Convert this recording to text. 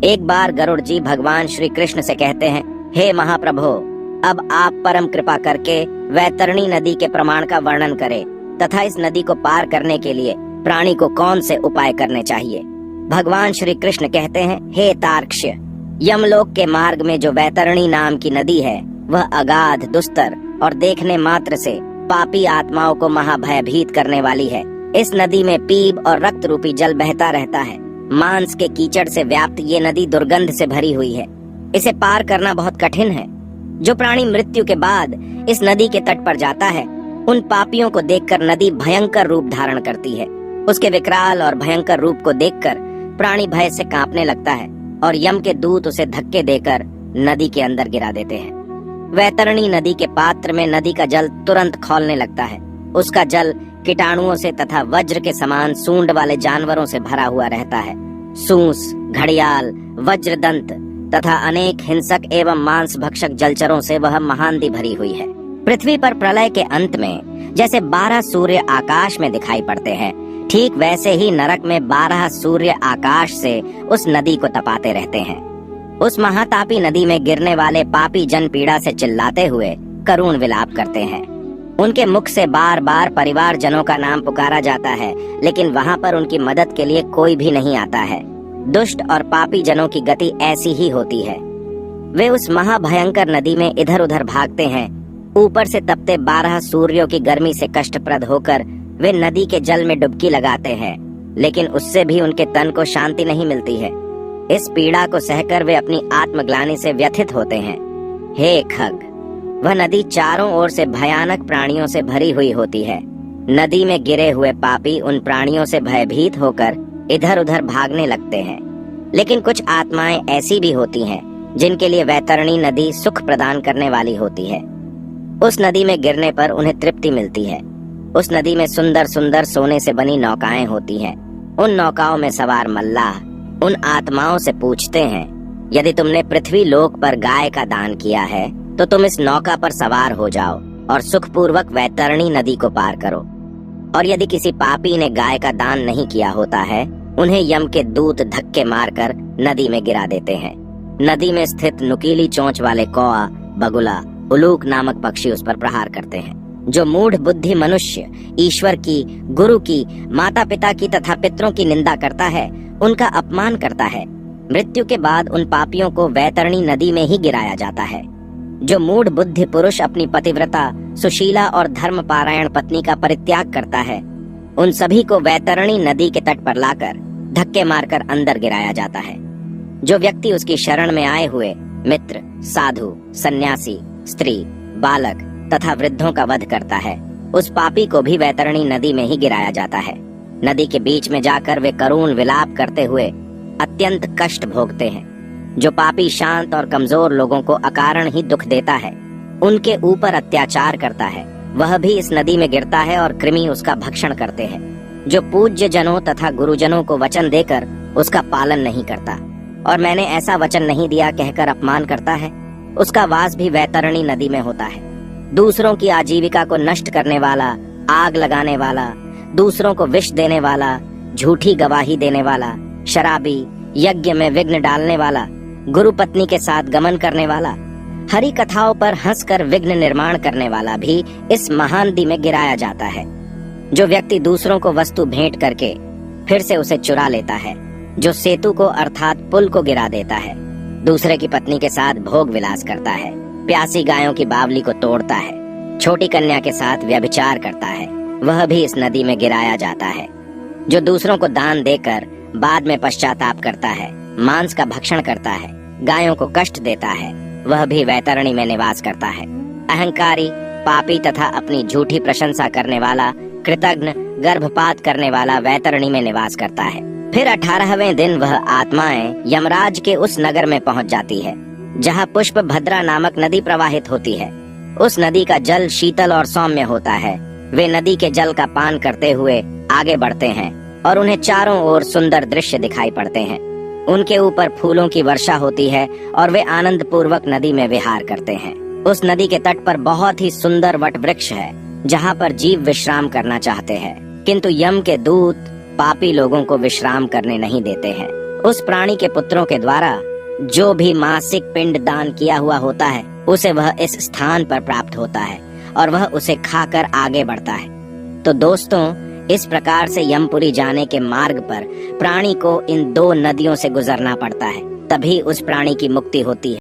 एक बार गरुड़ जी भगवान श्री कृष्ण से कहते हैं, हे महाप्रभु, अब आप परम कृपा करके वैतरणी नदी के प्रमाण का वर्णन करें तथा इस नदी को पार करने के लिए प्राणी को कौन से उपाय करने चाहिए। भगवान श्री कृष्ण कहते हैं, हे तार्क्ष्य, यमलोक के मार्ग में जो वैतरणी नाम की नदी है वह अगाध, दुस्तर और देखने मात्र से पापी आत्माओं को महाभयभीत करने वाली है। इस नदी में पीप और रक्त रूपी जल बहता रहता है। मांस के कीचड़ से व्याप्त ये नदी दुर्गंध से भरी हुई है। इसे पार करना बहुत कठिन है। जो प्राणी मृत्यु के बाद इस नदी के तट पर जाता है, उन पापियों को देखकर नदी भयंकर रूप धारण करती है। उसके विकराल और भयंकर रूप को देखकर प्राणी भय से कांपने लगता है और यम के दूत उसे धक्के देकर नदी के अंदर गिरा देते हैं। वैतरणी नदी के पात्र में नदी का जल तुरंत खौलने लगता है। उसका जल कीटाणुओं से तथा वज्र के समान सूंड वाले जानवरों से भरा हुआ रहता है। सूंस, घड़ियाल, वज्रदंत तथा अनेक हिंसक एवं मांस भक्षक जलचरों से वह महानदी भरी हुई है। पृथ्वी पर प्रलय के अंत में जैसे 12 सूर्य आकाश में दिखाई पड़ते हैं, ठीक वैसे ही नरक में 12 सूर्य आकाश से उस नदी को तपाते रहते हैं। उस महातापी नदी में गिरने वाले पापी जन पीड़ा से चिल्लाते हुए करुण विलाप करते हैं। उनके मुख से बार बार परिवार जनों का नाम पुकारा जाता है, लेकिन वहाँ पर उनकी मदद के लिए कोई भी नहीं आता है। दुष्ट और पापी जनों की गति ऐसी ही होती है। वे उस महाभयंकर नदी में इधर उधर भागते हैं। ऊपर से तपते 12 सूर्यों की गर्मी से कष्टप्रद होकर वे नदी के जल में डुबकी लगाते हैं, लेकिन उससे भी उनके तन को शांति नहीं मिलती है। इस पीड़ा को सहकर वे अपनी आत्मग्लानि से व्यथित होते हैं। हे खग, वह नदी चारों ओर से भयानक प्राणियों से भरी हुई होती है। नदी में गिरे हुए पापी उन प्राणियों से भयभीत होकर इधर उधर भागने लगते हैं। लेकिन कुछ आत्माएं ऐसी भी होती हैं जिनके लिए वैतरणी नदी सुख प्रदान करने वाली होती है। उस नदी में गिरने पर उन्हें तृप्ति मिलती है। उस नदी में सुंदर सुंदर सोने से बनी नौकाएं होती हैं। उन नौकाओं में सवार मल्लाह उन आत्माओं से पूछते हैं, यदि तुमने पृथ्वी लोक पर गाय का दान किया है तो तुम इस नौका पर सवार हो जाओ और सुखपूर्वक वैतरणी नदी को पार करो। और यदि किसी पापी ने गाय का दान नहीं किया होता है, उन्हें यम के दूत धक्के मारकर नदी में गिरा देते हैं। नदी में स्थित नुकीली चोंच वाले कौआ, बगुला, उलूक नामक पक्षी उस पर प्रहार करते हैं। जो मूढ़ बुद्धि मनुष्य ईश्वर की, गुरु की, माता पिता की तथा पितरों की निंदा करता है, उनका अपमान करता है, मृत्यु के बाद उन पापियों को वैतरणी नदी में ही गिराया जाता है। जो मूढ़ बुद्धि पुरुष अपनी पतिव्रता, सुशीला और धर्म पारायण पत्नी का परित्याग करता है, उन सभी को वैतरणी नदी के तट पर लाकर धक्के मारकर अंदर गिराया जाता है। जो व्यक्ति उसकी शरण में आए हुए मित्र, साधु, सन्यासी, स्त्री, बालक तथा वृद्धों का वध करता है, उस पापी को भी वैतरणी नदी में ही गिराया जाता है। नदी के बीच में जाकर वे करुण विलाप करते हुए अत्यंत कष्ट भोगते हैं। जो पापी शांत और कमजोर लोगों को अकारण ही दुख देता है, उनके ऊपर अत्याचार करता है, वह भी इस नदी में गिरता है और कृमि उसका भक्षण करते हैं। जो पूज्य जनों तथा गुरुजनों को वचन देकर उसका पालन नहीं करता और मैंने ऐसा वचन नहीं दिया कहकर अपमान करता है, उसका वास भी वैतरणी नदी में होता है। दूसरों की आजीविका को नष्ट करने वाला, आग लगाने वाला, दूसरों को विष देने वाला, झूठी गवाही देने वाला, शराबी, यज्ञ में विघ्न डालने वाला, गुरु पत्नी के साथ गमन करने वाला, हरि कथाओं पर हंसकर विघ्न निर्माण करने वाला भी इस महानदी में गिराया जाता है। जो व्यक्ति दूसरों को वस्तु भेंट करके फिर से उसे चुरा लेता है, जो सेतु को अर्थात पुल को गिरा देता है, दूसरे की पत्नी के साथ भोग विलास करता है, प्यासी गायों की बावली को तोड़ता है, छोटी कन्या के साथ व्यभिचार करता है, वह भी इस नदी में गिराया जाता है। जो दूसरों को दान देकर बाद में पश्चाताप करता है, मांस का भक्षण करता है, गायों को कष्ट देता है, वह भी वैतरणी में निवास करता है। अहंकारी, पापी तथा अपनी झूठी प्रशंसा करने वाला, कृतघ्न, गर्भपात करने वाला वैतरणी में निवास करता है। फिर 18वें दिन वह आत्माएं यमराज के उस नगर में पहुंच जाती है जहां पुष्प भद्रा नामक नदी प्रवाहित होती है। उस नदी का जल शीतल और सौम्य होता है। वे नदी के जल का पान करते हुए आगे बढ़ते हैं और उन्हें चारों ओर सुंदर दृश्य दिखाई पड़ते हैं। उनके ऊपर फूलों की वर्षा होती है और वे आनंद पूर्वक नदी में विहार करते हैं। उस नदी के तट पर बहुत ही सुंदर वट वृक्ष है जहाँ पर जीव विश्राम करना चाहते हैं, किंतु यम के दूत पापी लोगों को विश्राम करने नहीं देते हैं। उस प्राणी के पुत्रों के द्वारा जो भी मासिक पिंड दान किया हुआ होता है उसे वह इस स्थान पर प्राप्त होता है और वह उसे खाकर आगे बढ़ता है। तो दोस्तों, इस प्रकार से यमपुरी जाने के मार्ग पर प्राणी को इन 2 नदियों से गुजरना पड़ता है, तभी उस प्राणी की मुक्ति होती है।